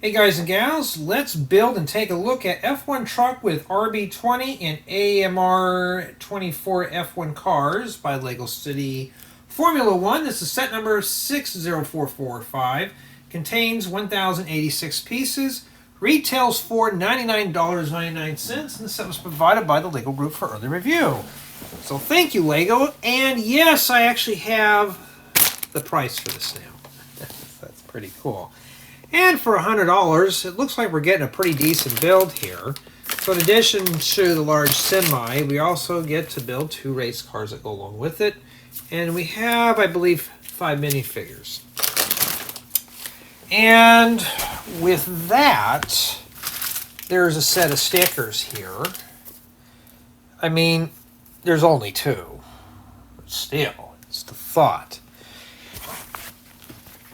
Hey guys and gals, let's build and take a look at F1 truck with RB20 and AMR24 F1 cars by Lego City Formula 1. This is set number 60445. Contains 1,086 pieces. Retails for $99.99, and the set was provided by the Lego Group for early review. So thank you, Lego. And yes, I actually have the price for this now. That's pretty cool. And for $100, it looks like we're getting a pretty decent build here. So in addition to the large semi, we also get to build 2 race cars that go along with it. And we have, I believe, 5 minifigures. And with that, there's a set of stickers here. I mean, there's only 2. But still, it's the thought.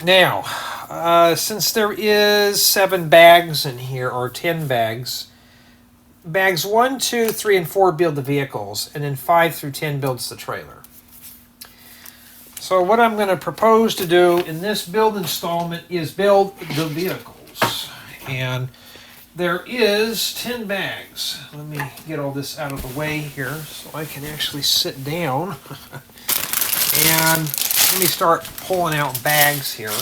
Now, since there is 7 bags in here, or 10 bags, bags 1, 2, 3, and 4 build the vehicles, and then 5 through 10 builds the trailer. So what I'm going to propose to do in this build installment is build the vehicles. And there is 10 bags. Let me get all this out of the way here so I can actually sit down. And let me start pulling out bags here,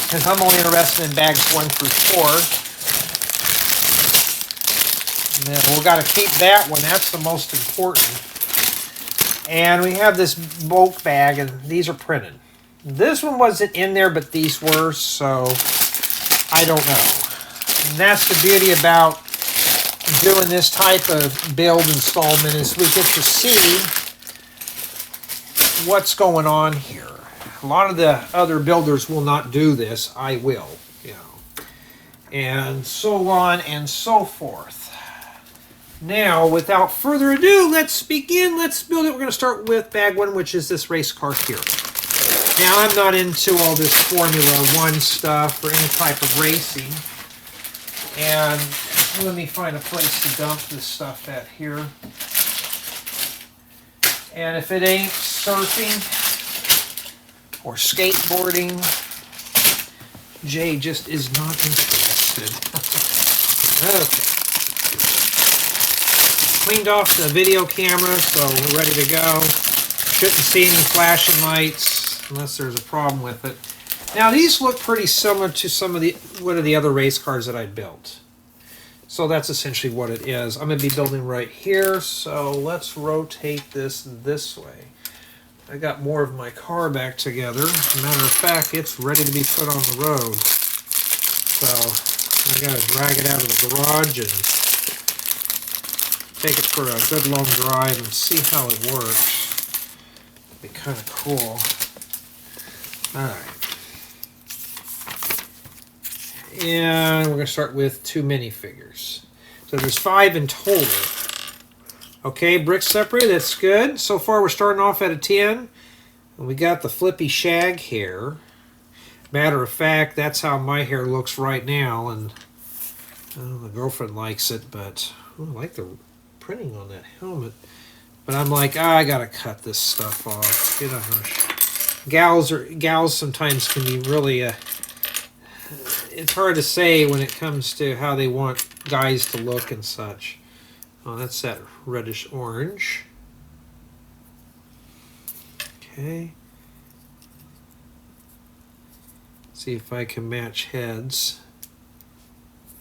because I'm only interested in bags 1 through 4. And then we've got to keep that one. That's the most important. And we have this bulk bag, and these are printed. This one wasn't in there, but these were, so I don't know. And that's the beauty about doing this type of build installment, is we get to see what's going on here. A lot of the other builders will not do this. I will, and so on and so forth. Now, without further ado, let's begin. Let's build it. We're going to start with bag 1, which is this race car here. Now, I'm not into all this Formula 1 stuff or any type of racing. And let me find a place to dump this stuff at here. And if it ain't surfing or skateboarding, Jay just is not interested. Okay. Cleaned off the video camera, so we're ready to go. Shouldn't see any flashing lights unless there's a problem with it. Now these look pretty similar to some of the other race cars that I built. So that's essentially what it is. I'm going to be building right here, so let's rotate this way. I got more of my car back together. As a matter of fact, it's ready to be put on the road. So I got to drag it out of the garage and take it for a good long drive and see how it works. It'd be kind of cool. Alright. And we're going to start with 2 minifigures. So there's 5 in total. Okay, Brick Separator, that's good. So far we're starting off at a 10. And we got the flippy shag hair. Matter of fact, that's how my hair looks right now. And the girlfriend likes it, but I like the printing on that helmet. But I'm like, I gotta cut this stuff off. Gals sometimes can be really it's hard to say when it comes to how they want guys to look and such. Oh, that's that reddish orange. Okay. See if I can match heads.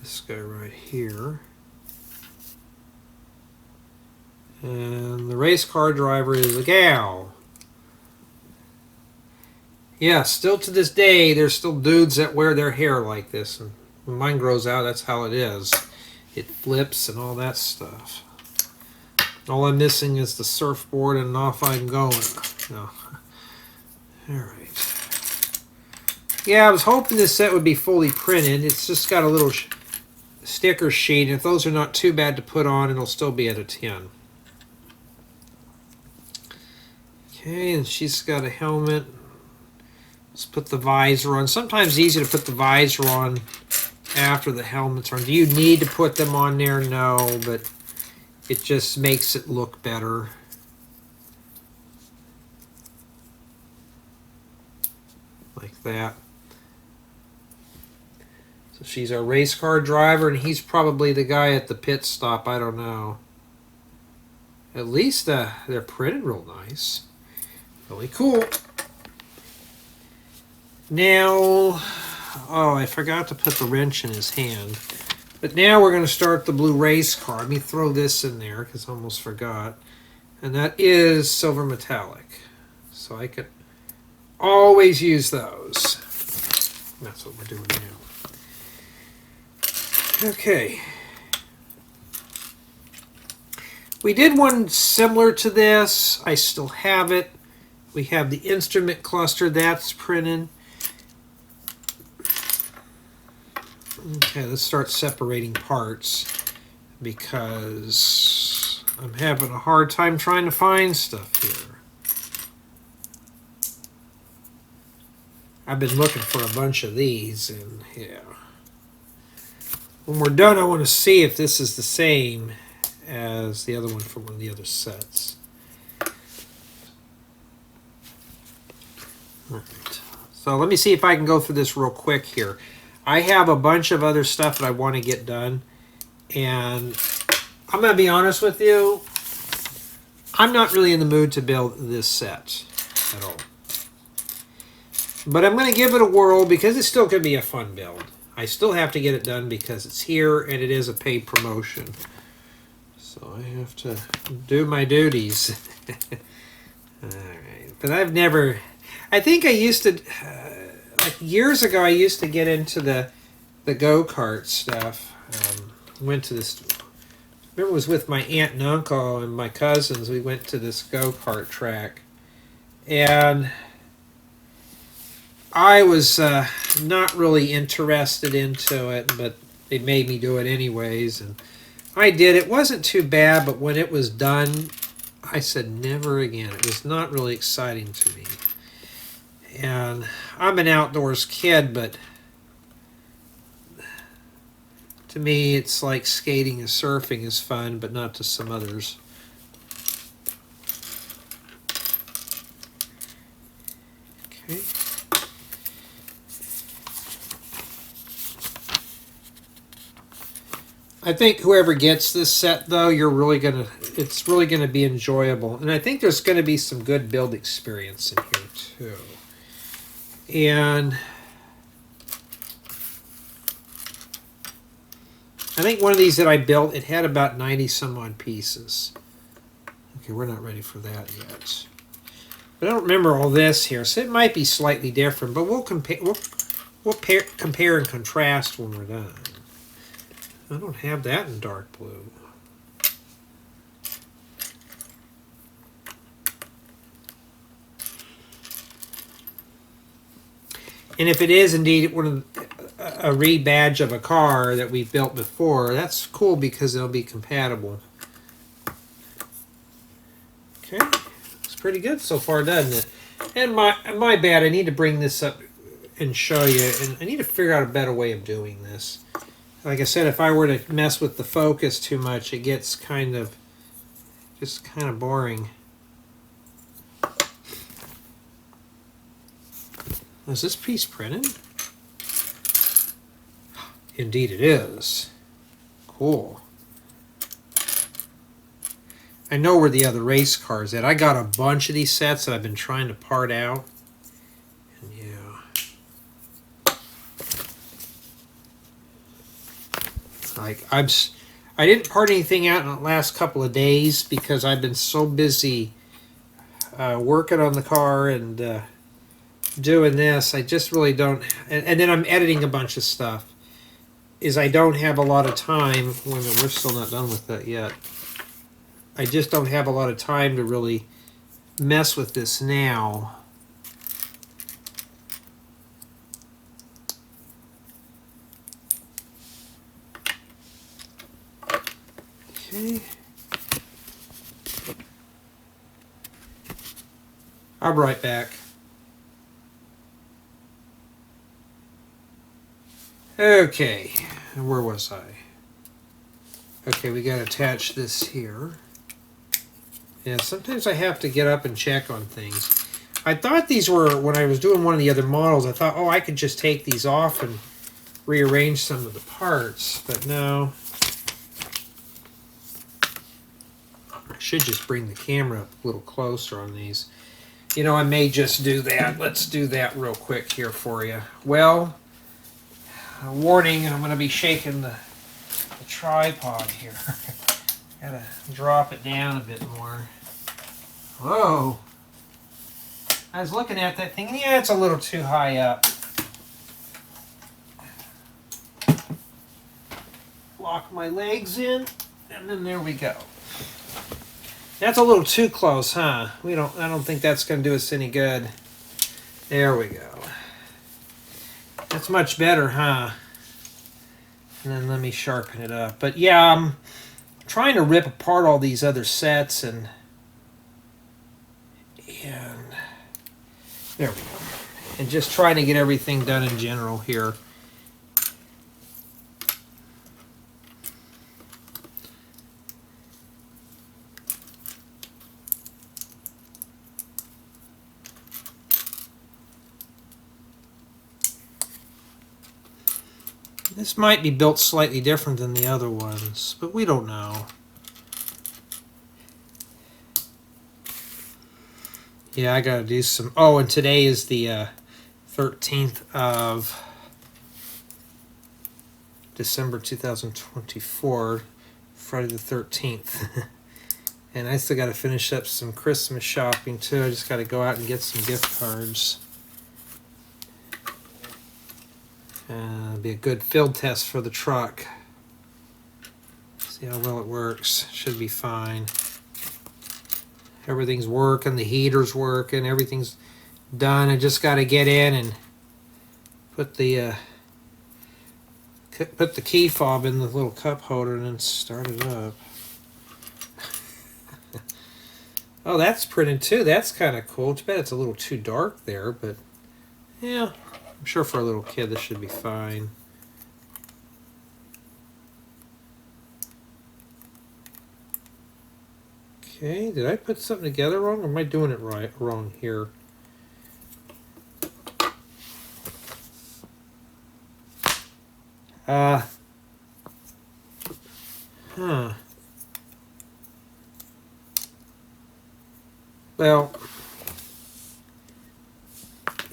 This guy right here. And the race car driver is a gal. Yeah, still to this day, there's still dudes that wear their hair like this. And when mine grows out, that's how it is. It flips and all that stuff. All I'm missing is the surfboard, and off I'm going. No. Alright. Yeah, I was hoping this set would be fully printed. It's just got a little sticker sheet. If those are not too bad to put on, it'll still be at a 10. Okay, and she's got a helmet. Let's put the visor on. Sometimes it's easy to put the visor on after the helmets are on. Do you need to put them on there? No, but it just makes it look better. Like that. So she's our race car driver, and he's probably the guy at the pit stop. I don't know. At least they're printed real nice. Really cool. Now, oh, I forgot to put the wrench in his hand. But now we're going to start the blue race car. Let me throw this in there because I almost forgot. And that is silver metallic. So I could always use those. That's what we're doing now. Okay. We did one similar to this. I still have it. We have the instrument cluster that's printed. Okay, let's start separating parts because I'm having a hard time trying to find stuff here. I've been looking for a bunch of these, and yeah. When we're done, I want to see if this is the same as the other one from one of the other sets. Alright, so let me see if I can go through this real quick here. I have a bunch of other stuff that I want to get done, and I'm going to be honest with you, I'm not really in the mood to build this set at all. But I'm going to give it a whirl because it's still going to be a fun build. I still have to get it done because it's here and it is a paid promotion. So I have to do my duties. Alright, but I've never... I think I used to... like years ago, I used to get into the go-kart stuff. Went to this... I remember it was with my aunt and uncle and my cousins. We went to this go-kart track. And I was not really interested into it, but they made me do it anyways. And I did. It wasn't too bad, but when it was done, I said never again. It was not really exciting to me. And I'm an outdoors kid, but to me it's like skating and surfing is fun, but not to some others. Okay. I think whoever gets this set, though, it's really gonna be enjoyable, and I think there's gonna be some good build experience in here too. And I think one of these that I built, it had about 90 some odd pieces. Okay, we're not ready for that yet. But I don't remember all this here, so it might be slightly different. But we'll compare and contrast when we're done. I don't have that in dark blue. And if it is indeed a rebadge of a car that we've built before, that's cool because it'll be compatible. Okay, looks pretty good so far, doesn't it? And my bad, I need to bring this up and show you, and I need to figure out a better way of doing this. Like I said, if I were to mess with the focus too much, it gets just kind of boring. Is this piece printed? Indeed it is. Cool. I know where the other race car is at. I got a bunch of these sets that I've been trying to part out. And yeah. Like I didn't part anything out in the last couple of days because I've been so busy working on the car and doing this. I just really don't, and then I'm editing a bunch of stuff, is I don't have a lot of time. Wait a minute, we're still not done with that yet. I just don't have a lot of time to really mess with this now. Okay. I'll be right back. Okay, where was I? Okay, we got to attach this here. Yeah, sometimes I have to get up and check on things. I thought these were, when I was doing one of the other models, I thought, oh, I could just take these off and rearrange some of the parts, but no. I should just bring the camera up a little closer on these. You know, I may just do that. Let's do that real quick here for you. Well, a warning, I'm going to be shaking the tripod here. Gotta drop it down a bit more. Whoa. I was looking at that thing. Yeah, it's a little too high up. Lock my legs in, and then there we go. That's a little too close, huh? I don't think that's going to do us any good. There we go. That's much better, huh? And then let me sharpen it up. But yeah, I'm trying to rip apart all these other sets and there we go. And just trying to get everything done in general here. This might be built slightly different than the other ones, but we don't know. Yeah, I gotta do some... Oh, and today is the 13th of December 2024, Friday the 13th. And I still gotta finish up some Christmas shopping too. I just gotta go out and get some gift cards. Be a good field test for the truck. See how well it works. Should be fine. Everything's working, the heater's working, everything's done. I just got to get in and put the key fob in the little cup holder and then start it up. Oh, that's printed too. That's kind of cool. Too bad it's a little too dark there, but yeah, I'm sure for a little kid this should be fine. Okay, did I put something together wrong, or am I doing it wrong here? Well,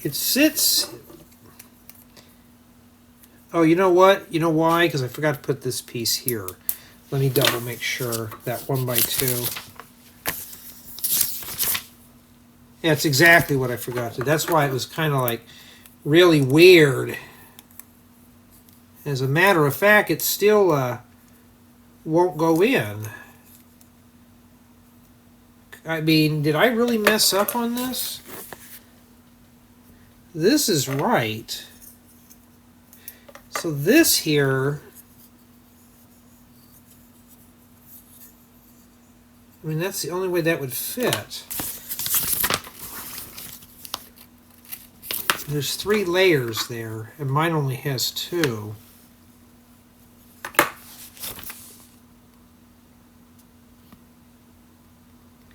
it sits... Oh, you know what? You know why? Because I forgot to put this piece here. Let me double make sure. That 1x2. Yeah, it's exactly what I forgot to. That's why it was kind of like really weird. As a matter of fact, it still won't go in. I mean, did I really mess up on this? This is right. So this here, I mean, that's the only way that would fit. There's 3 layers there, and mine only has 2.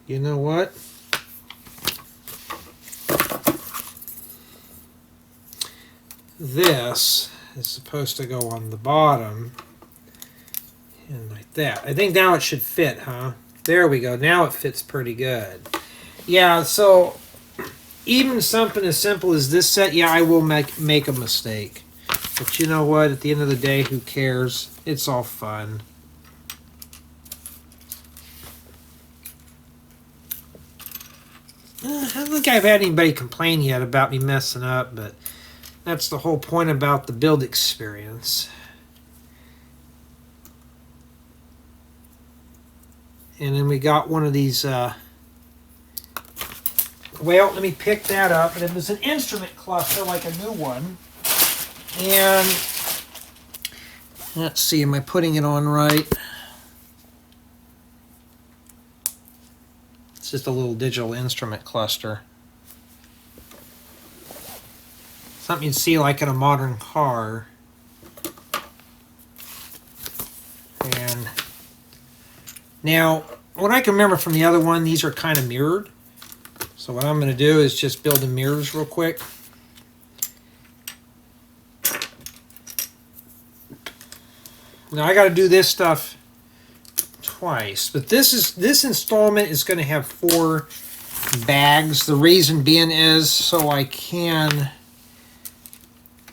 You know what? This is supposed to go on the bottom, and like that. I think now it should fit, huh? There we go. Now it fits pretty good. Yeah, so even something as simple as this set, yeah, I will make a mistake. But you know what? At the end of the day, who cares? It's all fun. I don't think I've had anybody complain yet about me messing up, but that's the whole point about the build experience. And then we got one of these, well, let me pick that up. And it was an instrument cluster, like a new one. And let's see, am I putting it on right? It's just a little digital instrument cluster. Something you'd see like in a modern car. And now, what I can remember from the other one, these are kind of mirrored. So what I'm going to do is just build the mirrors real quick. Now I got to do this stuff twice, but this installment is going to have 4 bags. The reason being is so I can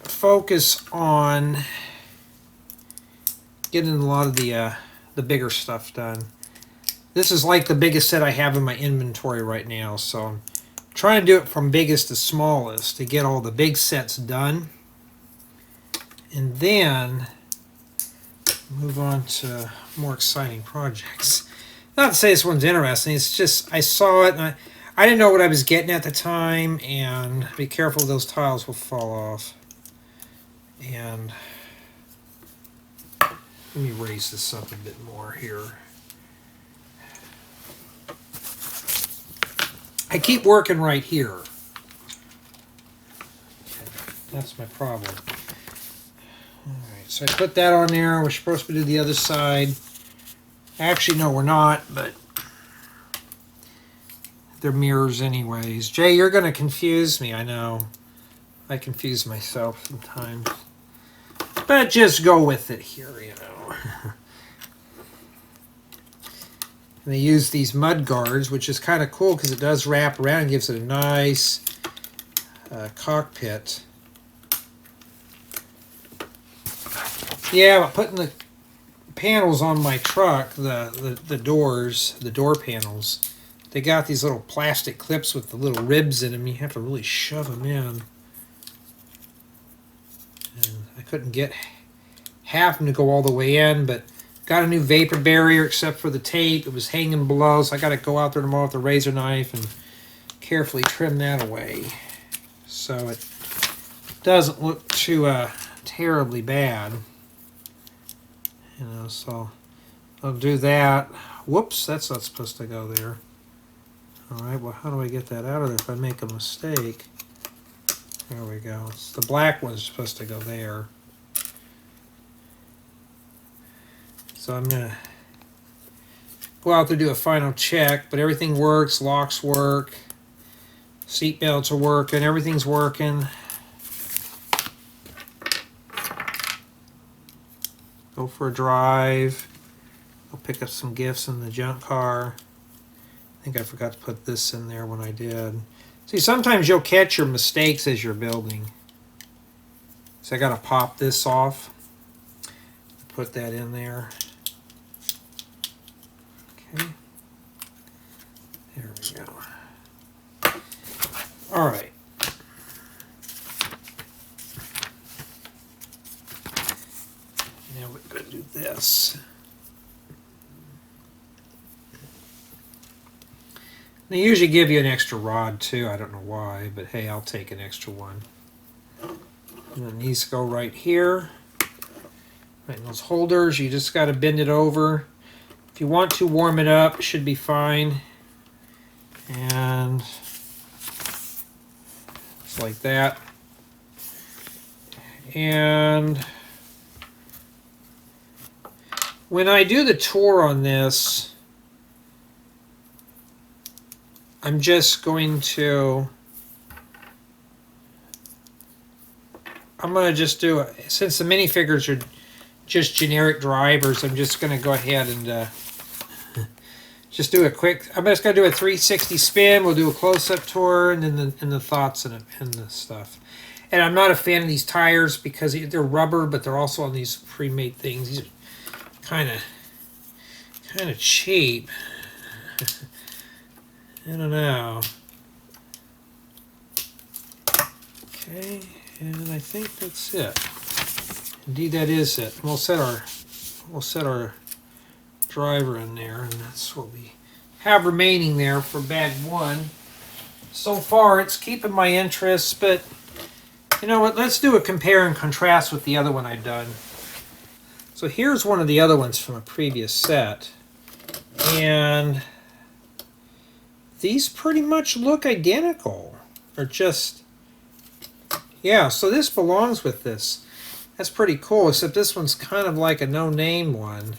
focus on getting a lot of the bigger stuff done. This is like the biggest set I have in my inventory right now, so I'm trying to do it from biggest to smallest to get all the big sets done, and then move on to more exciting projects. Not to say this one's interesting, it's just I saw it and I didn't know what I was getting at the time, and be careful, those tiles will fall off. And let me raise this up a bit more here. I keep working right here. That's my problem. Alright, so I put that on there. We're supposed to do the other side. Actually, no, we're not, but they're mirrors anyways. Jay, you're going to confuse me, I know. I confuse myself sometimes. But just go with it here, you know. And they use these mud guards, which is kind of cool because it does wrap around and gives it a nice cockpit. Yeah, but putting the panels on my truck, the doors, the door panels, they got these little plastic clips with the little ribs in them. You have to really shove them in. And I couldn't get half of them to go all the way in, but got a new vapor barrier except for the tape. It was hanging below, so I got to go out there tomorrow with a razor knife and carefully trim that away so it doesn't look too terribly bad. You know, so I'll do that. Whoops, that's not supposed to go there. Alright, well, how do I get that out of there if I make a mistake? There we go. It's the black one's supposed to go there. So I'm going to go out there, do a final check, but everything works, locks work, seat belts are working, everything's working. Go for a drive. I'll pick up some gifts in the junk car. I think I forgot to put this in there when I did. See, sometimes you'll catch your mistakes as you're building. So I got to pop this off. Put that in there. Okay. There we go. All right. Now we're going to do this. They usually give you an extra rod too. I don't know why, but hey, I'll take an extra one. And then these go right here. Right in those holders, you just got to bend it over. If you want to warm it up, it should be fine. And it's like that. And when I do the tour on this, I'm just going to, do it. Since the minifigures are just generic drivers, I'm just going to go ahead and just do a quick, I'm just going to do a 360 spin. We'll do a close-up tour and then the thoughts and the stuff. And I'm not a fan of these tires because they're rubber, but they're also on these pre-made things. These are kind of cheap. I don't know. Okay, and I think that's it. Indeed, that is it. We'll set our driver in there, and that's what we have remaining there for bag 1. So far, it's keeping my interest, but you know what? Let's do a compare and contrast with the other one I've done. So here's one of the other ones from a previous set, and these pretty much look identical, or just, yeah, so this belongs with this. That's pretty cool, except this one's kind of like a no-name one.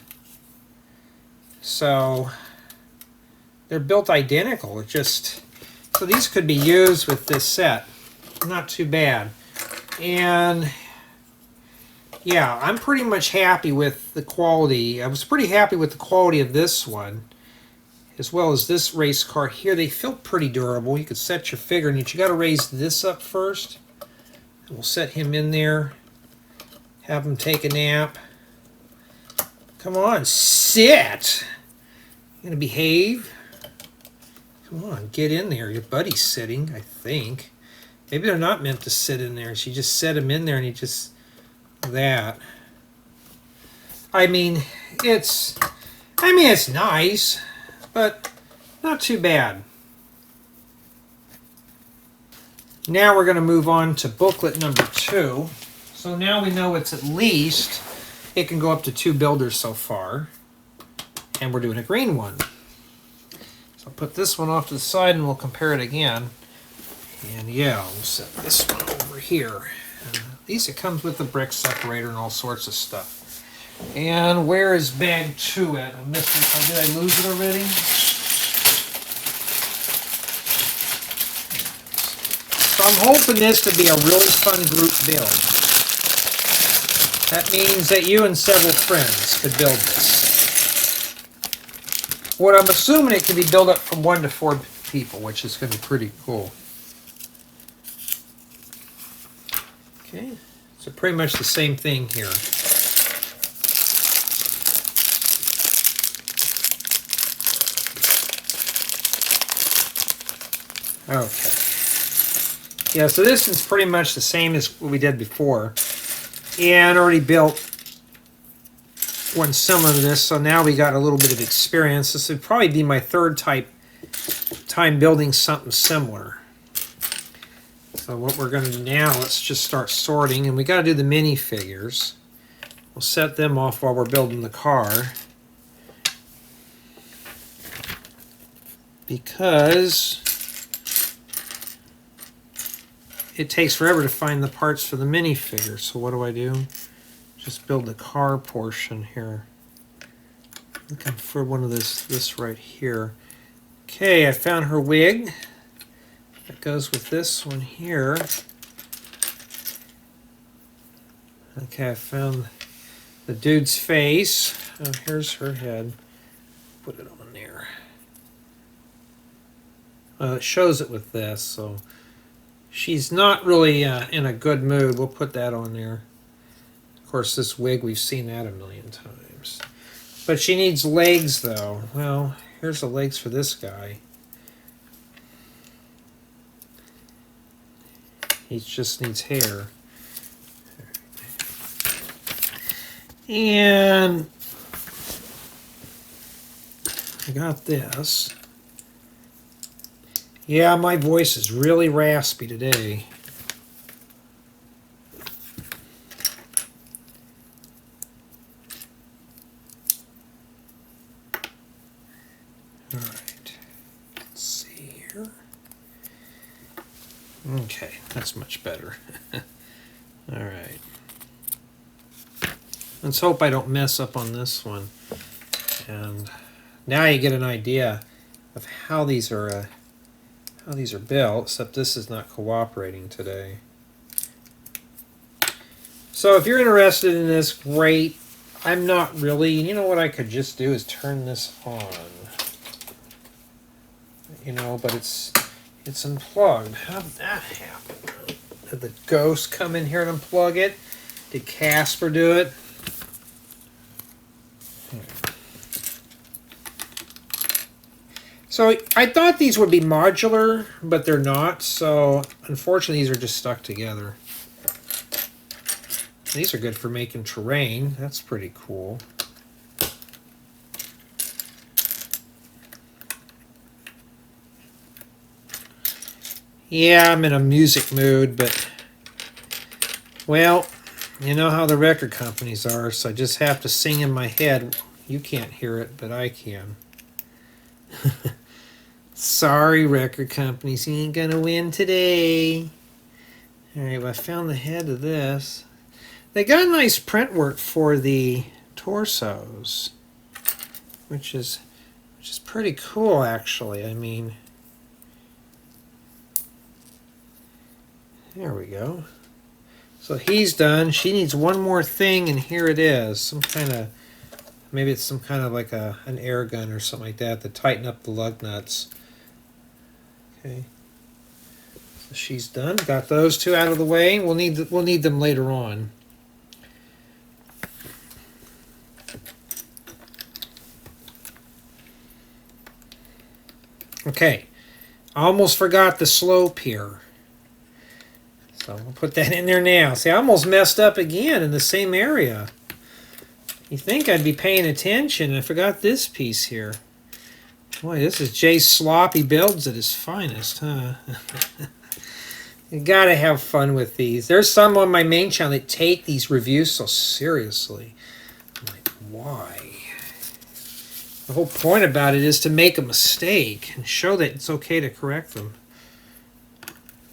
So they're built identical. It just, so these could be used with this set. Not too bad. And yeah, I'm pretty much happy with the quality. I was pretty happy with the quality of this one, as well as this race car here. They feel pretty durable. You could set your figure, and you got to raise this up first. We'll set him in there. Have him take a nap. Come on, sit. You gonna behave? Come on, get in there. Your buddy's sitting, I think. Maybe they're not meant to sit in there. She just set him in there, and he just that. I mean, it's nice, but not too bad. Now we're going to move on to booklet number 2. So now we know it's at least, it can go up to 2 builders so far. And we're doing a green one. So I'll put this one off to the side and we'll compare it again. And yeah, we'll set this one over here. At least it comes with the brick separator and all sorts of stuff. And where is bag 2 at? I missed it. Did I lose it already? So I'm hoping this to be a really fun group build. That means that you and several friends could build this. What I'm assuming it can be built up from 1 to 4 people, which is going to be pretty cool. Okay, so pretty much the same thing here. Okay. Yeah, so this is pretty much the same as what we did before. And already built one similar to this, so now we got a little bit of experience. This would probably be my third time building something similar. So what we're going to do now, let's just start sorting, and we got to do the minifigures. We'll set them off while we're building the car, because it takes forever to find the parts for the minifigure. So what do? Just build the car portion here. Looking for one of this right here. Okay, I found her wig. That goes with this one here. Okay, I found the dude's face. Oh, here's her head. Put it on there. It shows it with this, so she's not really in a good mood. We'll put that on there. Of course, this wig, we've seen that a million times. But she needs legs, though. Well, here's the legs for this guy. He just needs hair. And I got this. Yeah, my voice is really raspy today. All right. Let's see here. Okay, that's much better. All right. Let's hope I don't mess up on this one. And now you get an idea of how these are built, except this is not cooperating today. So if you're interested in this, great. I'm not really. You know what I could just do is turn this on. You know, but it's unplugged. How did that happen? Did the ghost come in here and unplug it? Did Casper do it? So I thought these would be modular, but they're not. So unfortunately, these are just stuck together. These are good for making terrain. That's pretty cool. Yeah, I'm in a music mood, but, well, you know how the record companies are, so I just have to sing in my head. You can't hear it, but I can. Sorry, record companies, you ain't gonna win today. Alright, well, I found the head of this. They got nice print work for the torsos, which is pretty cool, actually. I mean, there we go. So he's done. She needs one more thing, and here it is. Some kind of, maybe it's some kind of like an air gun or something like that to tighten up the lug nuts. Okay. So she's done. Got those two out of the way. We'll need them later on. Okay. I almost forgot the slope here. So we'll put that in there now. See, I almost messed up again in the same area. You think I'd be paying attention. I forgot this piece here. Boy, this is Jay's sloppy builds at his finest, huh? You gotta have fun with these. There's some on my main channel that take these reviews so seriously. I'm like, why? The whole point about it is to make a mistake and show that it's okay to correct them.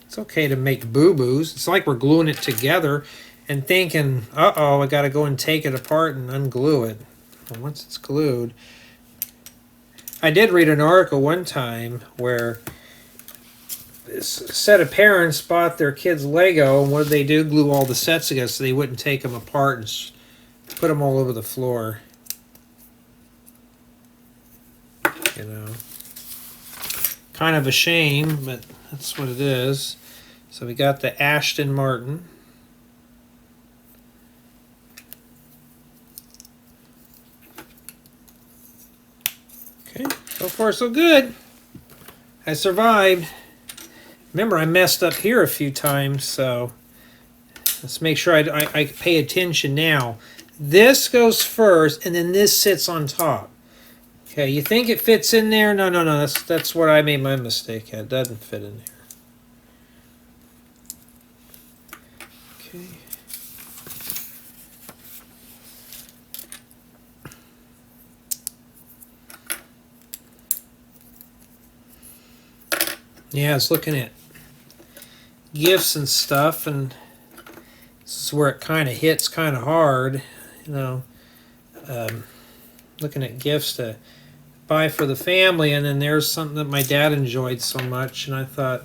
It's okay to make boo-boos. It's like we're gluing it together and thinking, uh-oh, I got to go and take it apart and unglue it. Well, once it's glued... I did read an article one time where this set of parents bought their kids Lego, and what did they do? Glue all the sets together so they wouldn't take them apart and put them all over the floor. You know. Kind of a shame, but that's what it is. So we got the Aston Martin. Okay, so far so good. I survived. Remember, I messed up here a few times, so let's make sure I pay attention now. This goes first, and then this sits on top. Okay, you think it fits in there? No. That's where I made my mistake at. It doesn't fit in there. Okay. Yeah, I was looking at gifts and stuff, and this is where it kind of hits kind of hard, you know. Looking at gifts to buy for the family, and then there's something that my dad enjoyed so much, and I thought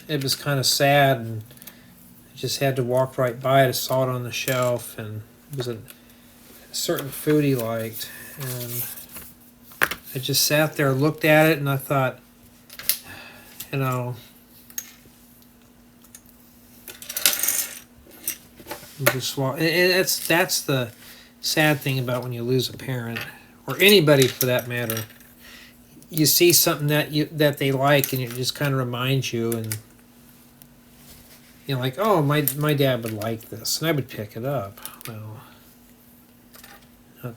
it was kind of sad, and I just had to walk right by it. I saw it on the shelf, and it was a certain food he liked, and I just sat there, looked at it, and I thought, you know, that's the sad thing about when you lose a parent, or anybody for that matter. You see something that they like, and it just kind of reminds you, and you're like, oh, my dad would like this, and I would pick it up. Well,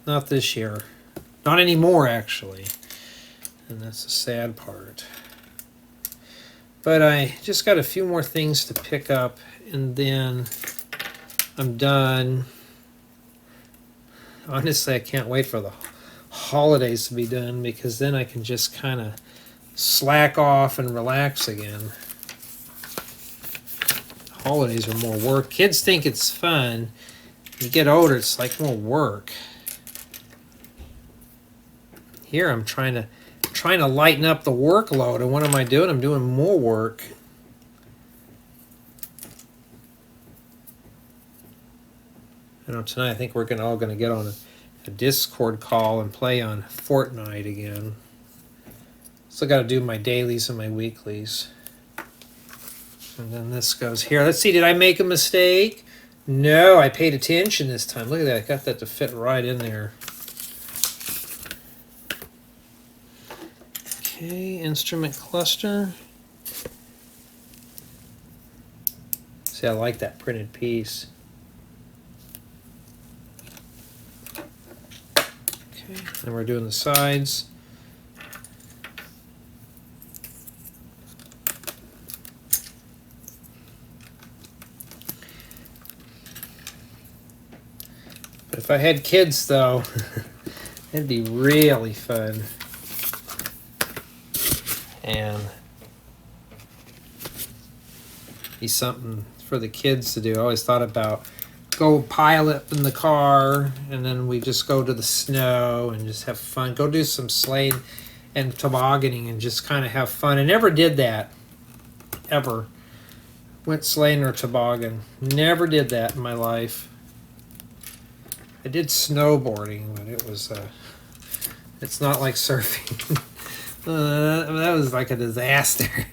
not this year, not anymore actually, and that's the sad part. But I just got a few more things to pick up, and then I'm done. Honestly, I can't wait for the holidays to be done, because then I can just kind of slack off and relax again. Holidays are more work. Kids think it's fun. When you get older, it's like more work. Here I'm trying to lighten up the workload, and what am I doing? I'm doing more work. I know tonight I think we're all going to get on a Discord call and play on Fortnite again. Still got to do my dailies and my weeklies. And then this goes here. Let's see, did I make a mistake? No, I paid attention this time. Look at that, I got that to fit right in there. Okay, instrument cluster. See, I like that printed piece. Okay, then we're doing the sides. But if I had kids, though, it'd be really fun. And be something for the kids to do. I always thought about go pilot in the car, and then we just go to the snow and just have fun. Go do some sleigh and tobogganing and just kind of have fun. I never did that, ever. went sleighing or toboggan. Never did that in my life. I did snowboarding, but it was it's not like surfing. That was like a disaster.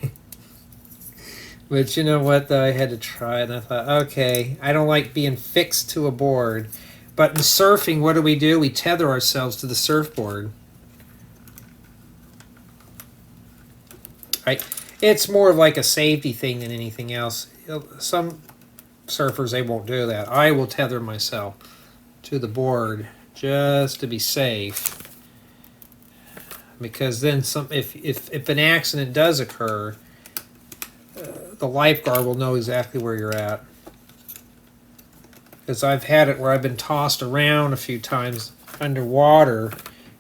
But you know what, though? I had to try it, and I thought, okay, I don't like being fixed to a board. But in surfing, what do? We tether ourselves to the surfboard. Right? It's more like a safety thing than anything else. Some surfers, they won't do that. I will tether myself to the board just to be safe. Because then if an accident does occur, the lifeguard will know exactly where you're at. Because I've had it where I've been tossed around a few times underwater,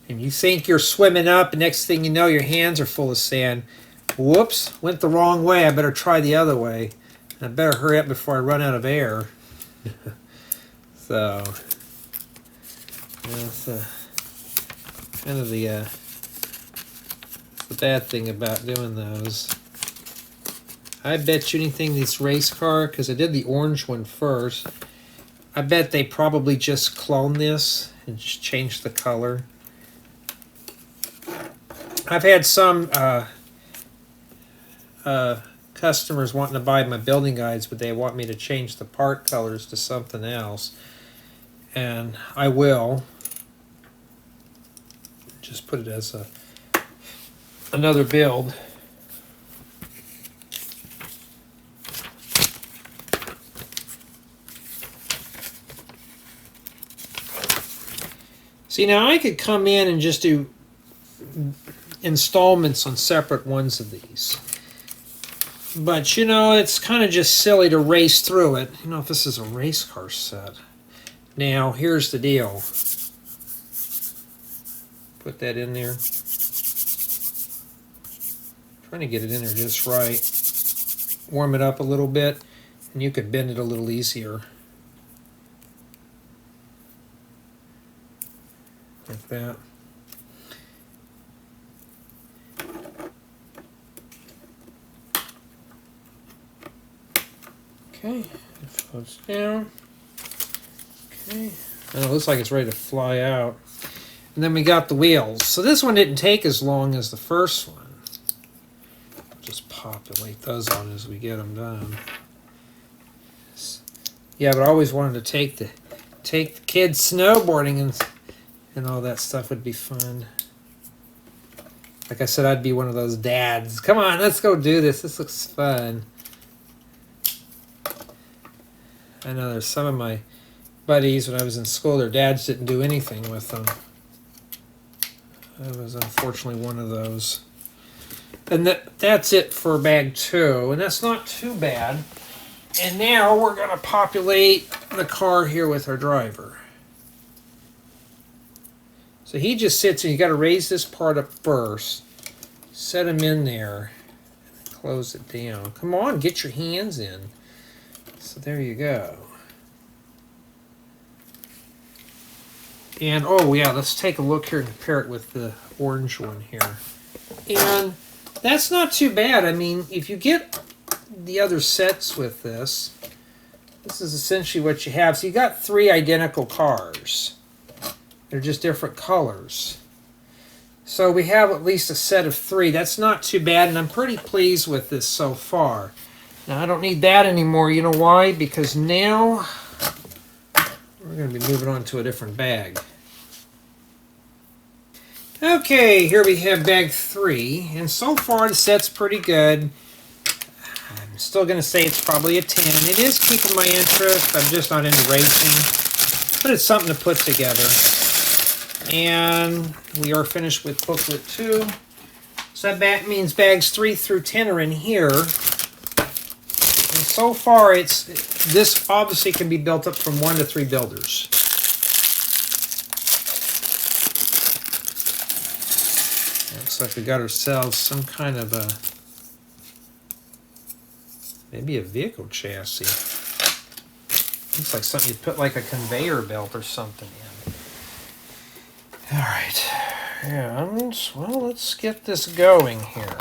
and you think you're swimming up, and next thing you know, your hands are full of sand. Whoops, went the wrong way. I better try the other way. I better hurry up before I run out of air. So, that's kind of the bad thing about doing those. I bet you anything this race car, because I did the orange one first, I bet they probably just cloned this and just changed the color. I've had some customers wanting to buy my building guides, but they want me to change the part colors to something else. And I will. Just put it as another build. See, now I could come in and just do installments on separate ones of these. But, you know, it's kind of just silly to race through it. You know, if this is a race car set. Now, here's the deal. Put that in there. Trying to get it in there just right. Warm it up a little bit, and you could bend it a little easier. Like that. Okay, it floats down. Okay, and it looks like it's ready to fly out. And then we got the wheels. So this one didn't take as long as the first one. Just populate those on as we get them done. Yeah, but I always wanted to take the kids snowboarding and all that stuff would be fun. Like I said, I'd be one of those dads. Come on, let's go do this. This looks fun. I know there's some of my buddies when I was in school, their dads didn't do anything with them. I was unfortunately one of those. And that's it for bag 2, and that's not too bad. And now we're going to populate the car here with our driver. So he just sits, and you got to raise this part up first. Set him in there. Close it down. Come on, get your hands in. So there you go. And oh yeah, let's take a look here and compare it with the orange one here. And that's not too bad. I mean, if you get the other sets with this, this is essentially what you have. So you got 3 identical cars. They're just different colors. So we have at least a set of 3. That's not too bad, and I'm pretty pleased with this so far. Now, I don't need that anymore. You know why? Because now we're going to be moving on to a different bag. Okay, here we have bag 3, and so far the set's pretty good. I'm still going to say it's probably a 10. It is keeping my interest. I'm just not into racing, but it's something to put together. And we are finished with booklet 2. So that means bags 3 through 10 are in here. And so far, this obviously can be built up from 1 to 3 builders. Looks like we got ourselves some kind of maybe a vehicle chassis. Looks like something you put like a conveyor belt or something in. All right, and well, let's get this going here.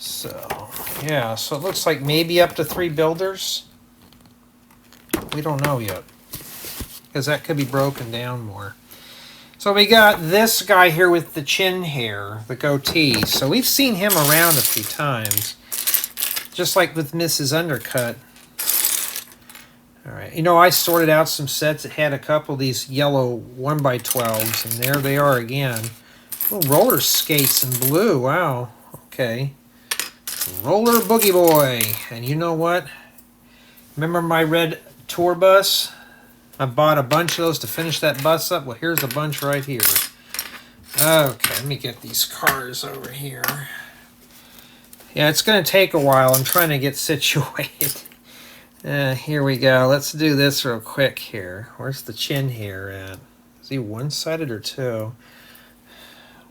So, yeah, so it looks like maybe up to 3 builders. We don't know yet, because that could be broken down more. So we got this guy here with the chin hair, the goatee. So we've seen him around a few times, just like with Mrs. Undercut. All right, you know, I sorted out some sets that had a couple of these yellow 1x12s, and there they are again. Little roller skates in blue, wow, okay. Roller Boogie Boy, and you know what? Remember my red tour bus? I bought a bunch of those to finish that bus up. Well, here's a bunch right here. Okay, let me get these cars over here. Yeah, it's going to take a while. I'm trying to get situated. Here we go. Let's do this real quick here. Where's the chin hair at? Is he one-sided or two?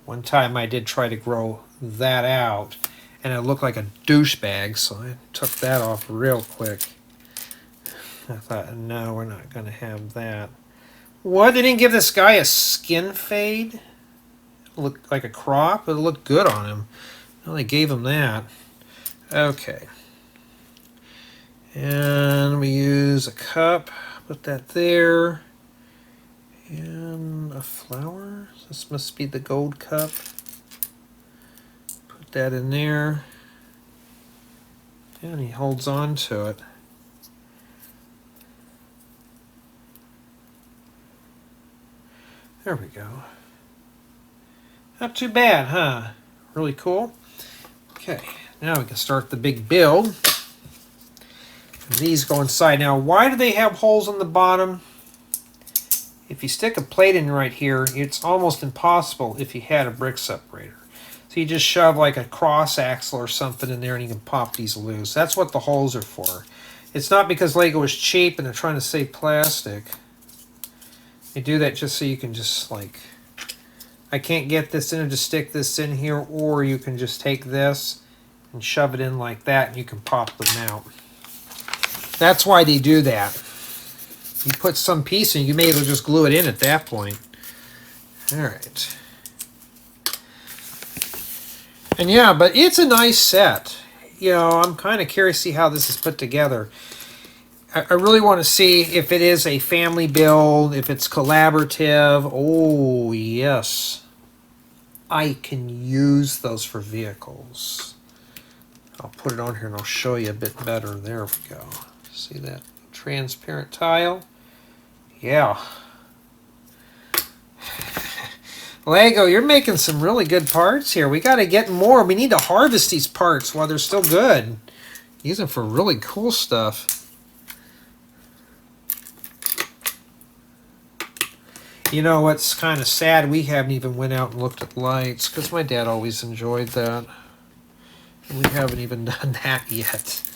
One time I did try to grow that out, and it looked like a douchebag, so I took that off real quick. I thought, no, we're not going to have that. What? They didn't give this guy a skin fade? It looked like a crop. It looked good on him. Well, they gave him that. Okay. And we use a cup. Put that there. And a flower. This must be the gold cup. Put that in there. And he holds on to it. There we go. Not too bad, huh? Really cool. Okay, now we can start the big build. These go inside. Now, why do they have holes on the bottom? If you stick a plate in right here, it's almost impossible if you had a brick separator. So you just shove like a cross axle or something in there and you can pop these loose. That's what the holes are for. It's not because Lego is cheap and they're trying to save plastic. They do that just so you can just like, I can't get this in, or just stick this in here, or you can just take this and shove it in like that and you can pop them out. That's why they do that. You put some piece in, you may as well just glue it in at that point. Alright. And yeah, but it's a nice set. You know, I'm kind of curious to see how this is put together. I really want to see if it is a family build, if it's collaborative. Oh, yes. I can use those for vehicles. I'll put it on here and I'll show you a bit better. There we go. See that transparent tile? Yeah. Lego, you're making some really good parts here. We got to get more. We need to harvest these parts while they're still good. Use them for really cool stuff. You know what's kind of sad? We haven't even went out and looked at lights because my dad always enjoyed that. And we haven't even done that yet.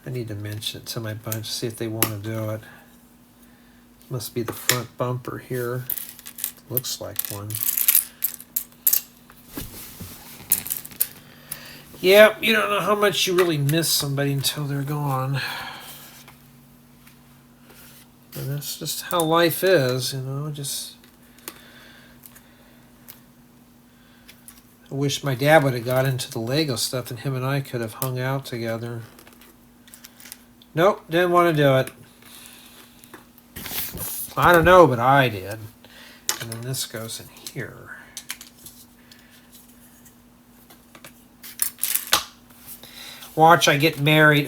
I need to mention it to my bunch, see if they want to do it. Must be the front bumper here. Looks like one. Yep, you don't know how much you really miss somebody until they're gone. And that's just how life is, you know, just... I wish my dad would have got into the Lego stuff and him and I could have hung out together. Nope, didn't want to do it. I don't know, but I did. And then this goes in here. Watch, I get married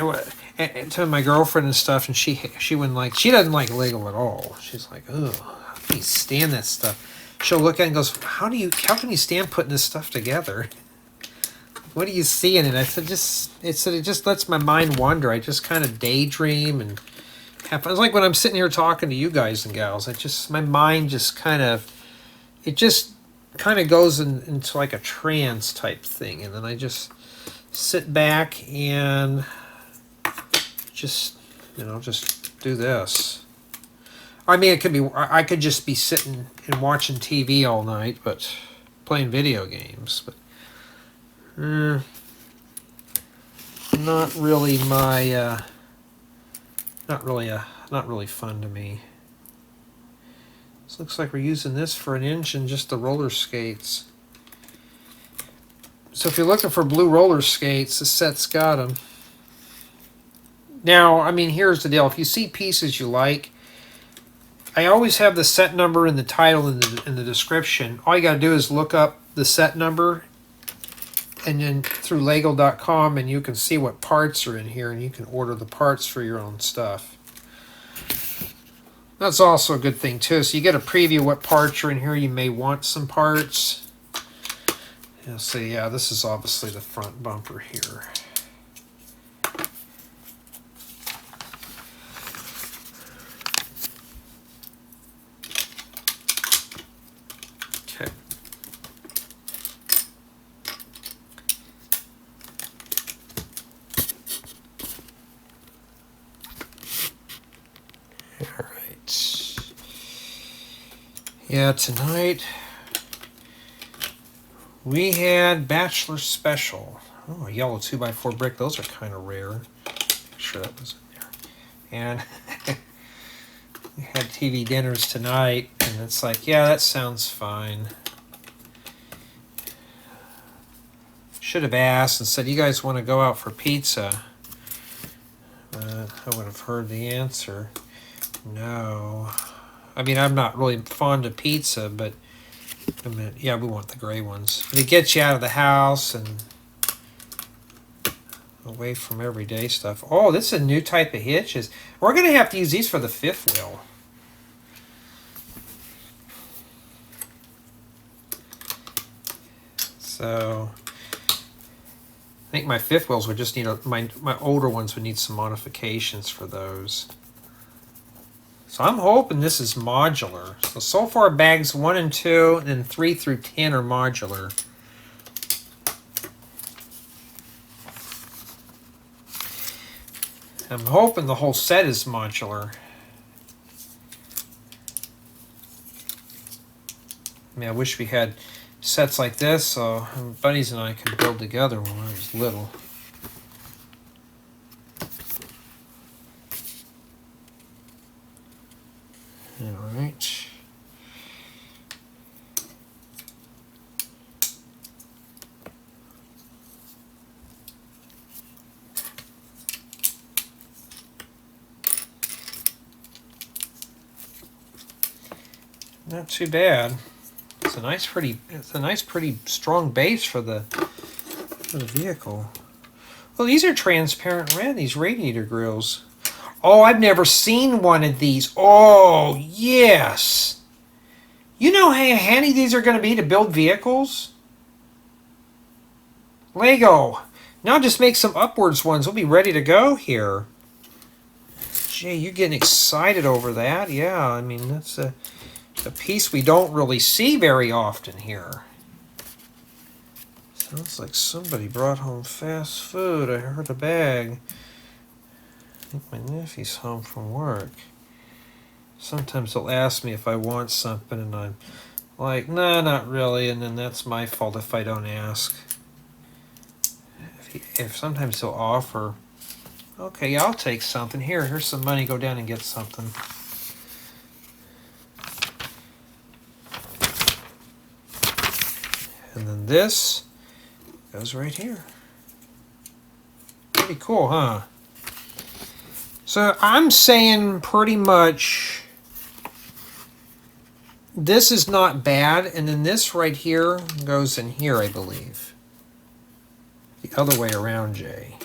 to my girlfriend and stuff, and she wouldn't like. She doesn't like Lego at all. She's like, ugh, how can you stand that stuff? She'll look at it and goes, how can you stand putting this stuff together? What do you see in it? I said, it just lets my mind wander. I just kind of daydream and have fun. It's like when I'm sitting here talking to you guys and gals. My mind just kind of, goes into like a trance type thing, and then I just sit back and just do this. I mean, it could be, I could just be sitting and watching TV all night, but playing video games, but not really my, not really fun to me. This looks like we're using this for an engine, just the roller skates. So if you're looking for blue roller skates, the set's got them. Now, I mean, here's the deal. If you see pieces you like, I always have the set number in the title and in the description. All you got to do is look up the set number and then through Lego.com, and you can see what parts are in here, and you can order the parts for your own stuff. That's also a good thing too. So you get a preview what parts are in here. You may want some parts. You'll see, yeah, this is obviously the front bumper here. Okay. All right. Yeah, tonight we had Bachelor Special. Oh, a yellow 2x4 brick. Those are kind of rare. Make sure that was in there. And we had TV dinners tonight, and it's like, yeah, that sounds fine. Should have asked and said, you guys want to go out for pizza? I would have heard the answer. No. I mean, I'm not really fond of pizza, but I mean, yeah, we want the gray ones. But it gets you out of the house and away from everyday stuff. Oh, this is a new type of hitches. We're going to have to use these for the fifth wheel. So I think my fifth wheels would just need my older ones would need some modifications for those. So I'm hoping this is modular. So far bags 1 and 2 and then 3 through 10 are modular. I'm hoping the whole set is modular. I mean, I wish we had sets like this so buddies and I could build together when I was little. All right. Not too bad. It's a nice, pretty strong base for the vehicle. Well, these are transparent red. These radiator grills. Oh, I've never seen one of these. Oh, yes. You know how handy these are going to be to build vehicles? Lego. Now just make some upwards ones. We'll be ready to go here. Gee, you're getting excited over that. Yeah, I mean, that's a piece we don't really see very often here. Sounds like somebody brought home fast food. I heard a bag. I think my nephew's home from work. Sometimes he'll ask me if I want something, and I'm like, nah, not really, and then that's my fault if I don't ask. If sometimes he'll offer, okay, I'll take something. Here's some money, go down and get something. And then this goes right here. Pretty cool, huh? So I'm saying pretty much this is not bad, and then this right here goes in here, I believe. The other way around, Jay.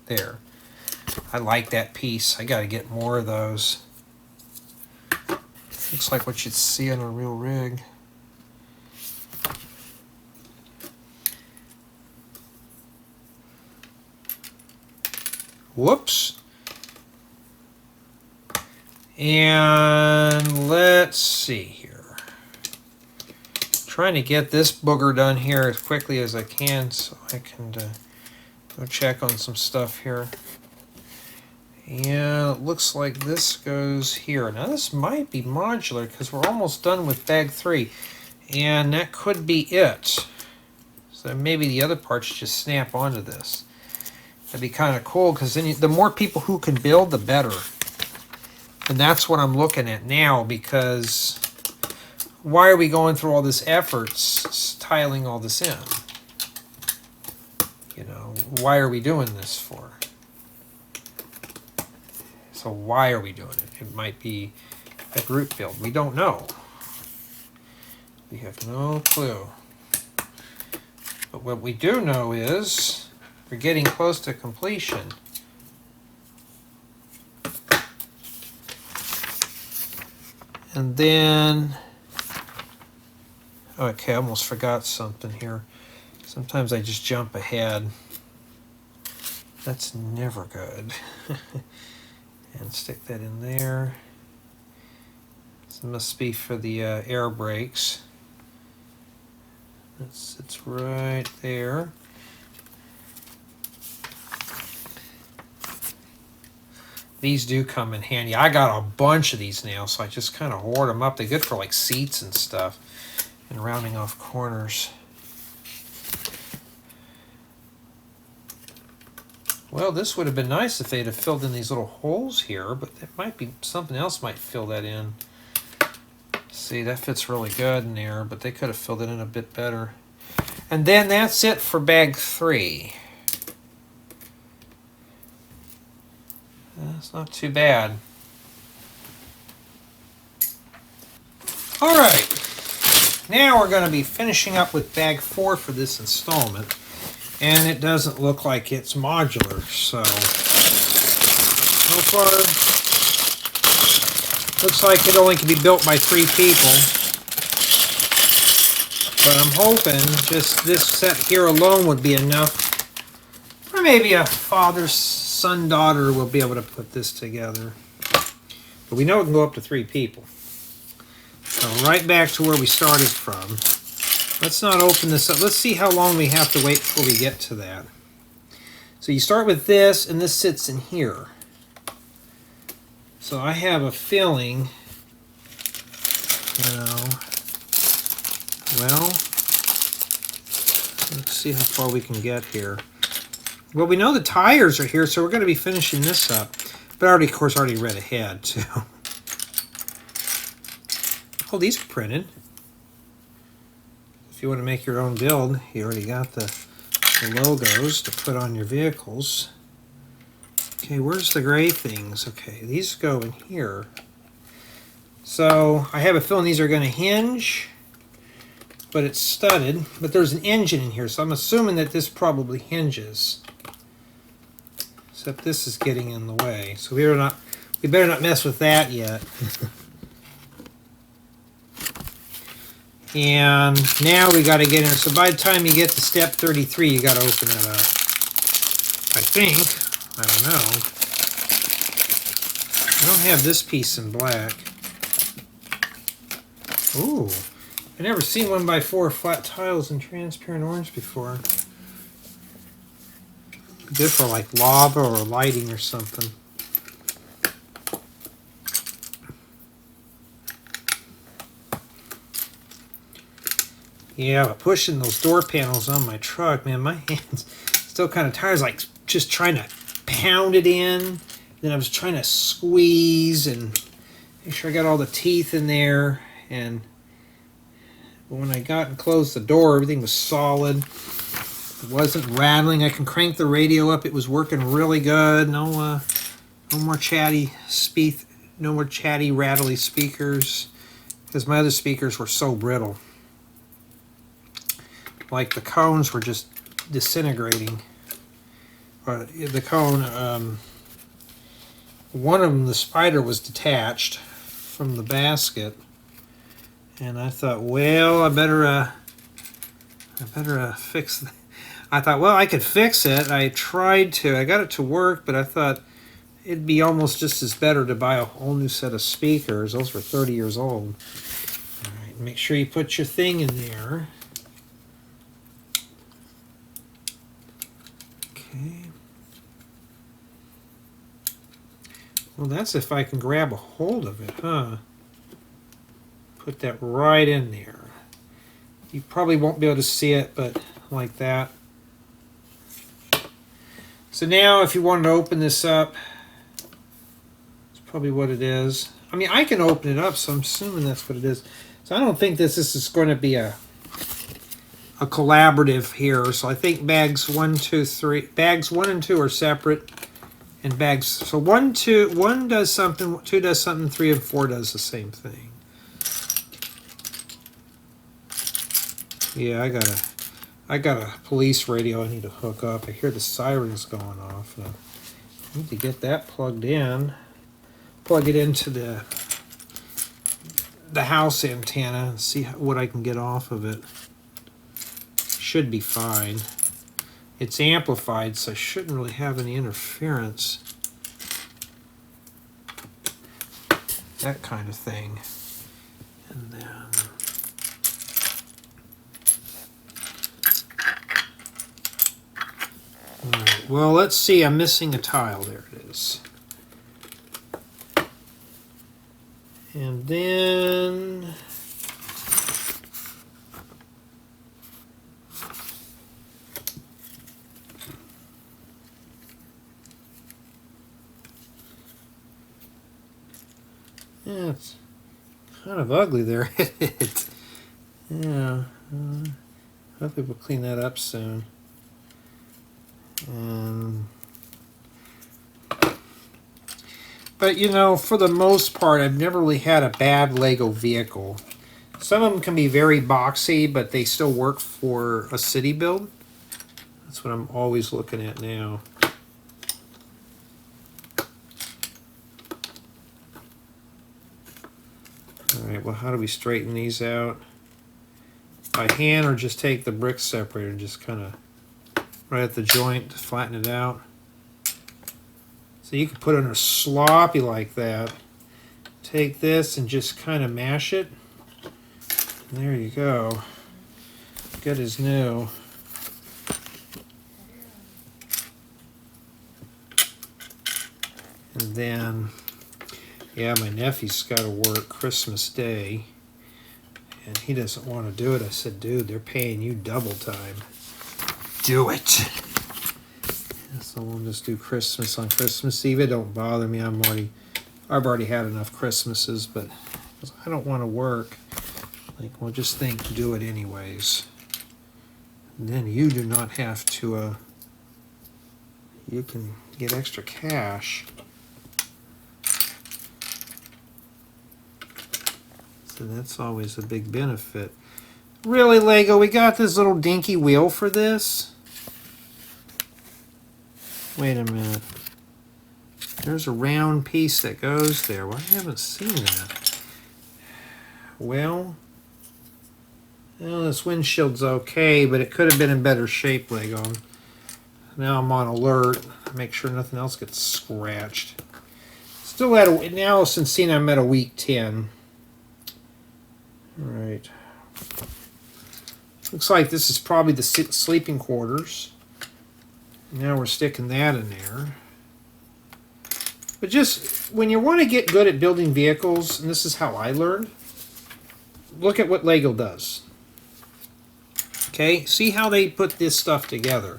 There. I like that piece. I gotta get more of those. Looks like what you'd see on a real rig. Whoops. And let's see here. Trying to get this booger done here as quickly as I can so I can go check on some stuff here. Yeah, it looks like this goes here. Now this might be modular because we're almost done with bag 3. And that could be it. So maybe the other parts just snap onto this. That'd be kind of cool because then the more people who can build, the better. And that's what I'm looking at now, because why are we going through all this effort tiling all this in? You know, why are we doing this for? So why are we doing it? It might be a group build. We don't know. We have no clue. But what we do know is we're getting close to completion. And then, okay, I almost forgot something here. Sometimes I just jump ahead. That's never good. And stick that in there. This must be for the air brakes. It's right there. These do come in handy. I got a bunch of these now, so I just kind of hoard them up. They're good for like seats and stuff and rounding off corners. Well, this would have been nice if they'd have filled in these little holes here, but there might be something else might fill that in. See, that fits really good in there, but they could have filled it in a bit better. And then that's it for bag 3. That's not too bad. All right, now we're going to be finishing up with bag 4 for this installment. And it doesn't look like it's modular, so far looks like it only can be built by 3 people. But I'm hoping just this set here alone would be enough, or maybe a father, son, daughter will be able to put this together. But we know it can go up to 3 people. So right back to where we started from. Let's not open this up. Let's see how long we have to wait before we get to that. So you start with this, and this sits in here. So I have a feeling, you know, well, let's see how far we can get here. Well, we know the tires are here, so we're going to be finishing this up. But I already, of course, already read ahead, too. Oh, these are printed. If you want to make your own build, you already got the logos to put on your vehicles. Okay, where's the gray things? Okay, these go in here. So I have a feeling these are going to hinge, but it's studded. But there's an engine in here, so I'm assuming that this probably hinges. Except this is getting in the way, so we better not mess with that yet. And now we got to get in. So by the time you get to step 33, you got to open it up. I think. I don't know. I don't have this piece in black. Ooh. I've never seen 1x4 flat tiles in transparent orange before. Good for like lava or lighting or something. Yeah, but pushing those door panels on my truck, man, my hands still kind of tired. Like just trying to pound it in. Then I was trying to squeeze and make sure I got all the teeth in there. And when I got and closed the door, everything was solid. It wasn't rattling. I can crank the radio up. It was working really good. No more chatty rattly speakers, because my other speakers were so brittle. Like the cones were just disintegrating. The cone, one of them, the spider, was detached from the basket, and I thought, well, I better fix that. I thought, well, I could fix it. I tried to. I got it to work, but I thought it'd be almost just as better to buy a whole new set of speakers. Those were 30 years old. All right, make sure you put your thing in there. Okay. Well, that's if I can grab a hold of it, huh? Put that right in there. You probably won't be able to see it, but like that. So now if you wanted to open this up, it's probably what it is. I mean, I can open it up, so I'm assuming that's what it is. So I don't think this is going to be a a collaborative here. So I think bags 1, 2, 3, bags 1 and 2 are separate, and bags, so 1 does something, 2 does something, 3 and 4 does the same thing. Yeah, I got a police radio I need to hook up. I hear the sirens going off. I need to get that plugged in. Plug it into the house antenna and see what I can get off of it. Should be fine. It's amplified, so I shouldn't really have any interference. That kind of thing. And then alright, well, let's see, I'm missing a tile. There it is. And then yeah, it's kind of ugly there. Yeah, hopefully we'll clean that up soon. But you know, for the most part, I've never really had a bad Lego vehicle. Some of them can be very boxy, but they still work for a city build. That's what I'm always looking at now. Alright, well, how do we straighten these out? By hand, or just take the brick separator and just kind of right at the joint to flatten it out? So you can put it in a sloppy like that. Take this and just kind of mash it. And there you go. Good as new. And then, yeah, my nephew's got to work Christmas Day. And he doesn't want to do it. I said, dude, they're paying you double time. Do it. So we'll just do Christmas on Christmas Eve. It don't bother me. I've already had enough Christmases, but I don't want to work. Like, well, just think, do it anyways. And then you do not have to, you can get extra cash. So that's always a big benefit. Really, Lego, we got this little dinky wheel for this? Wait a minute. There's a round piece that goes there. Well, I haven't seen that. Well, this windshield's okay, but it could have been in better shape, Lego. Now I'm on alert. Make sure nothing else gets scratched. Still at a, now since seeing I'm at a week 10. All right. Looks like this is probably the sleeping quarters. Now we're sticking that in there. But just when you want to get good at building vehicles, and this is how I learned, look at what Lego does. Okay, see how they put this stuff together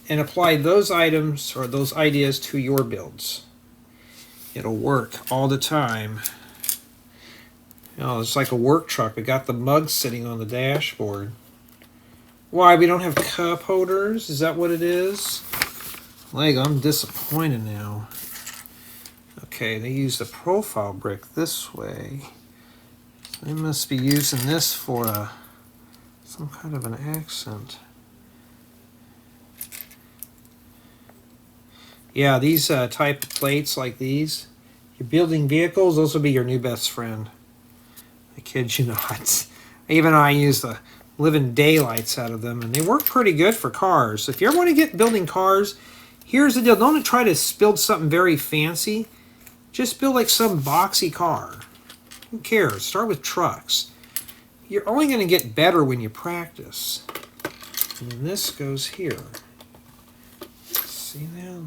and apply those items or those ideas to your builds. It'll work all the time. You know, it's like a work truck. We got the mug sitting on the dashboard. Why, we don't have cup holders? Is that what it is? Lego, I'm disappointed now. Okay, they use the profile brick this way. They must be using this for some kind of an accent. Yeah, these type of plates like these, you're building vehicles, those will be your new best friend. I kid you not. Even I use the living daylights out of them, and they work pretty good for cars. If you ever want to get building cars, here's the deal. Don't try to build something very fancy. Just build like some boxy car. Who cares? Start with trucks. You're only going to get better when you practice. And then this goes here. See now?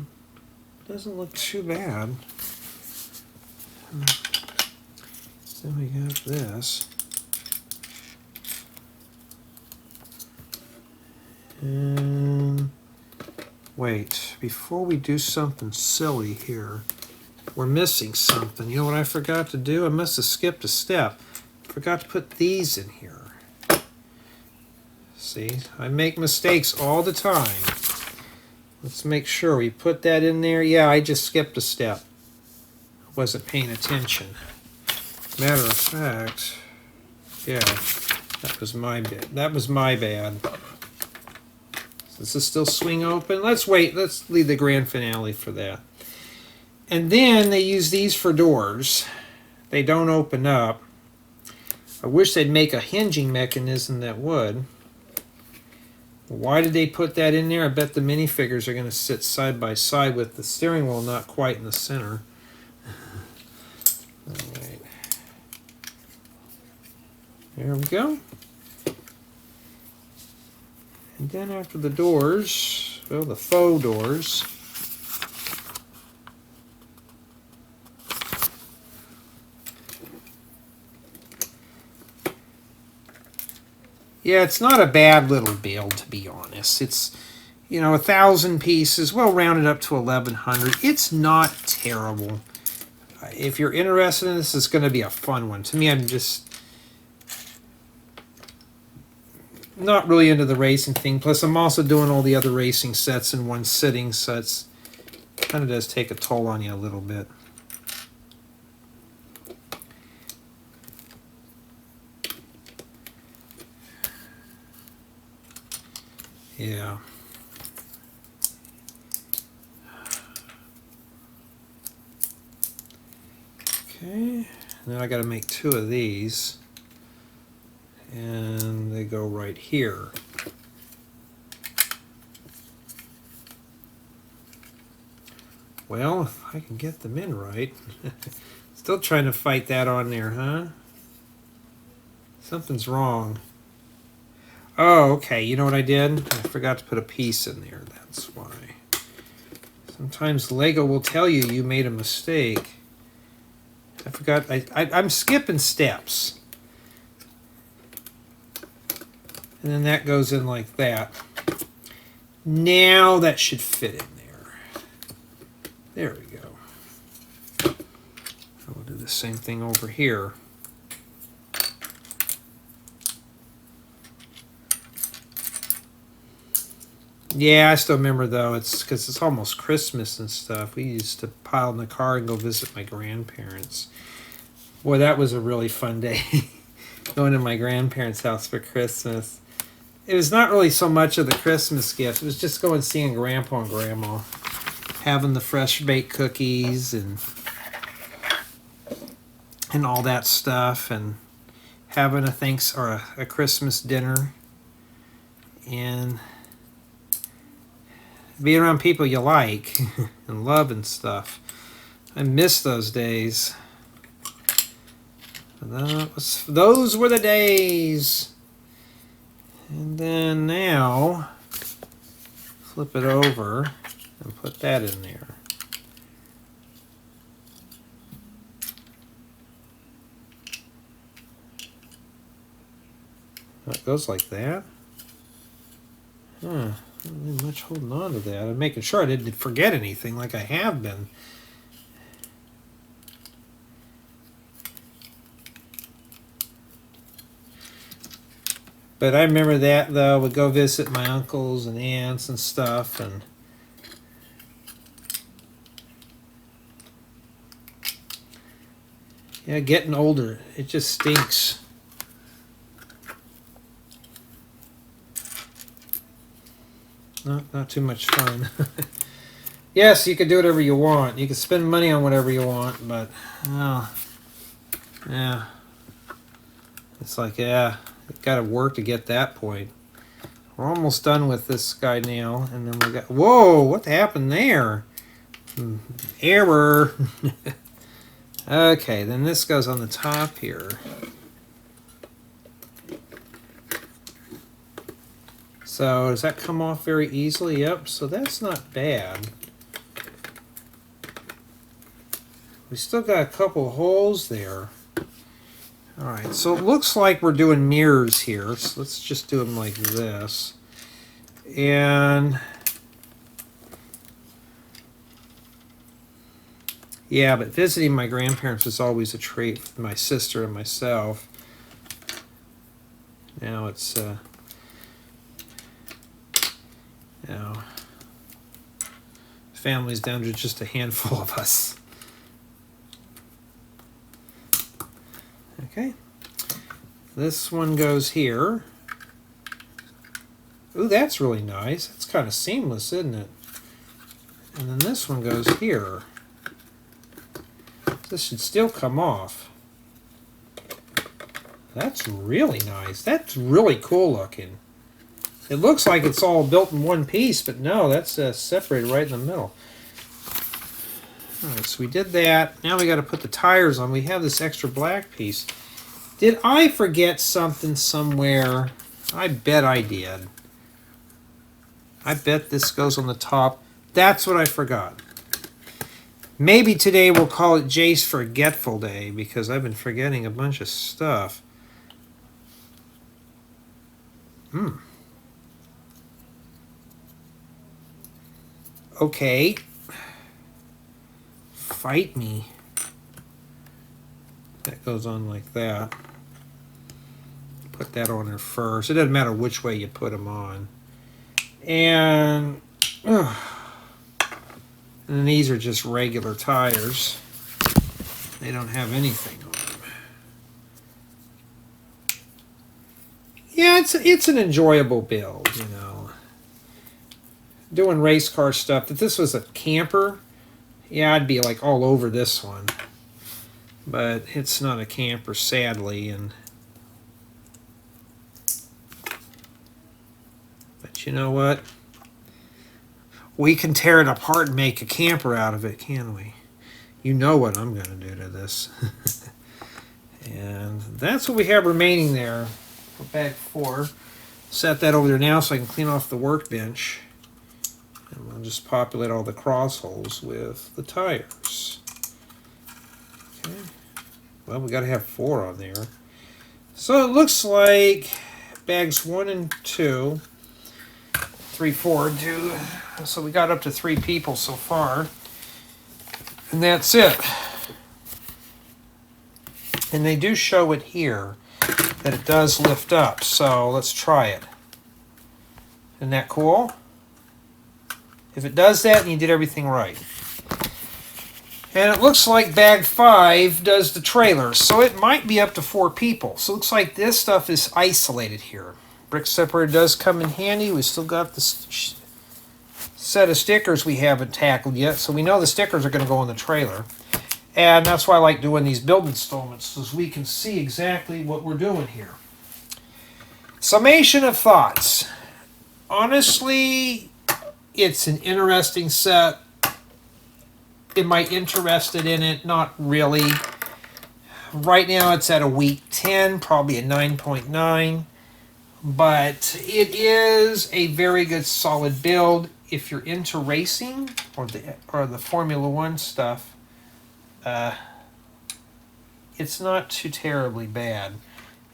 Doesn't look too bad. Then we got this. And wait, before we do something silly here, we're missing something. You know what I forgot to do? I must have skipped a step. I forgot to put these in here. See, I make mistakes all the time. Let's make sure we put that in there. Yeah, I just skipped a step. I wasn't paying attention. Matter of fact, yeah, that was my bit. That was my bad. Does this still swing open? Let's wait. Let's leave the grand finale for that. And then they use these for doors. They don't open up. I wish they'd make a hinging mechanism that would. Why did they put that in there? I bet the minifigures are going to sit side by side with the steering wheel not quite in the center. All right. There we go. And then after the doors, well, the faux doors, yeah, it's not a bad little build, to be honest. It's, you know, 1,000 pieces, well, rounded up to 1,100. It's not terrible. If you're interested in this, it's going to be a fun one. To me, I'm just not really into the racing thing. Plus, I'm also doing all the other racing sets in one sitting, so it's kind of does take a toll on you a little bit. Yeah. Okay. Now I got to make 2 of these. And they go right here. Well, if I can get them in right. Still trying to fight that on there, huh? Something's wrong. Oh, okay. You know what I did? I forgot to put a piece in there. That's why. Sometimes Lego will tell you you made a mistake. I forgot. I'm skipping steps. And then that goes in like that. Now that should fit in there. There we go. We'll do the same thing over here. Yeah, I still remember though, it's because it's almost Christmas and stuff. We used to pile in the car and go visit my grandparents. Boy, that was a really fun day. Going to my grandparents' house for Christmas. It was not really so much of the Christmas gift. It was just going seeing Grandpa and Grandma. Having the fresh baked cookies and all that stuff. And having a Christmas dinner. And being around people you like and love and stuff. I miss those days. Those were the days. And then now, flip it over and put that in there. It goes like that. Huh. Not really much holding on to that. I'm making sure I didn't forget anything like I have been. But I remember that, though. We'd go visit my uncles and aunts and stuff. And yeah, getting older, it just stinks. Not too much fun. Yes, you can do whatever you want. You can spend money on whatever you want, but oh, yeah. It's like, yeah, you've got to work to get that point. We're almost done with this guy now, and then we got, whoa, what happened there? Error. Okay, then this goes on the top here. So does that come off very easily? Yep, so that's not bad. We still got a couple holes there. Alright, so it looks like we're doing mirrors here. So let's just do them like this. And yeah, but visiting my grandparents is always a treat with my sister and myself. Now it's Now, family's down to just a handful of us. Okay. This one goes here. Ooh, that's really nice. It's kind of seamless, isn't it? And then this one goes here. This should still come off. That's really nice. That's really cool looking. It looks like it's all built in one piece, but no, that's separated right in the middle. Alright, so we did that. Now we got to put the tires on. We have this extra black piece. Did I forget something somewhere? I bet I did. I bet this goes on the top. That's what I forgot. Maybe today we'll call it Jay's Forgetful Day because I've been forgetting a bunch of stuff. Okay. Fight me. That goes on like that. Put that on there first. It doesn't matter which way you put them on. And then these are just regular tires. They don't have anything on them. Yeah, it's an enjoyable build, you know. Doing race car stuff. If this was a camper, yeah, I'd be like all over this one. But it's not a camper, sadly, and but you know what? We can tear it apart and make a camper out of it, can we? You know what I'm going to do to this. And that's what we have remaining there. Go back 4. Set that over there now so I can clean off the workbench. And we'll just populate all the cross holes with the tires. Okay. Well, we got to have 4 on there. So it looks like bags 1 and 2. 3, 4, 2. So we got up to 3 people so far. And that's it. And they do show it here that it does lift up. So let's try it. Isn't that cool? If it does that, then you did everything right. And it looks like bag 5 does the trailer. So it might be up to 4 people. So it looks like this stuff is isolated here. Brick Separator does come in handy. We still got the set of stickers we haven't tackled yet. So we know the stickers are going to go in the trailer. And that's why I like doing these build installments, so we can see exactly what we're doing here. Summation of Thoughts. Honestly, it's an interesting set. Am I interested in it? Not really. Right now it's at a week 10, probably a 9.9. But it is a very good solid build. If you're into racing or the Formula One stuff, it's not too terribly bad.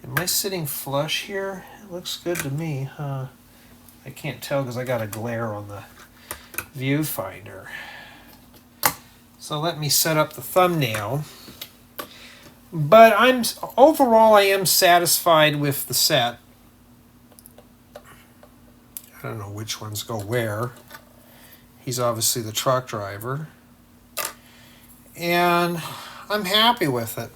Am I sitting flush here? It looks good to me, huh? I can't tell because I got a glare on the viewfinder. So let me set up the thumbnail. But overall I am satisfied with the set. I don't know which ones go where. He's obviously the truck driver. And I'm happy with it.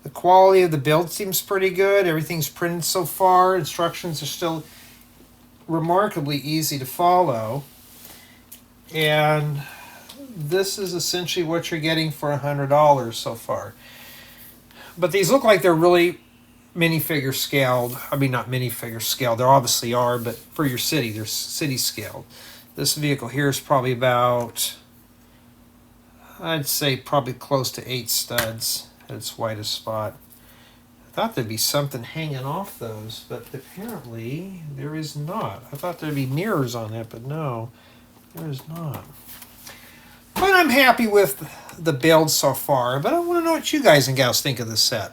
The quality of the build seems pretty good. Everything's printed so far. Instructions are still remarkably easy to follow. And this is essentially what you're getting for $100 so far. But these look like they're really minifigure scaled. I mean, not minifigure scaled. They obviously are, but for your city, they're city scaled. This vehicle here is probably about, I'd say probably close to 8 studs at its widest spot. I thought there'd be something hanging off those, but apparently there is not. I thought there'd be mirrors on that, but no, there is not. But I'm happy with the build so far, but I want to know what you guys and gals think of this set.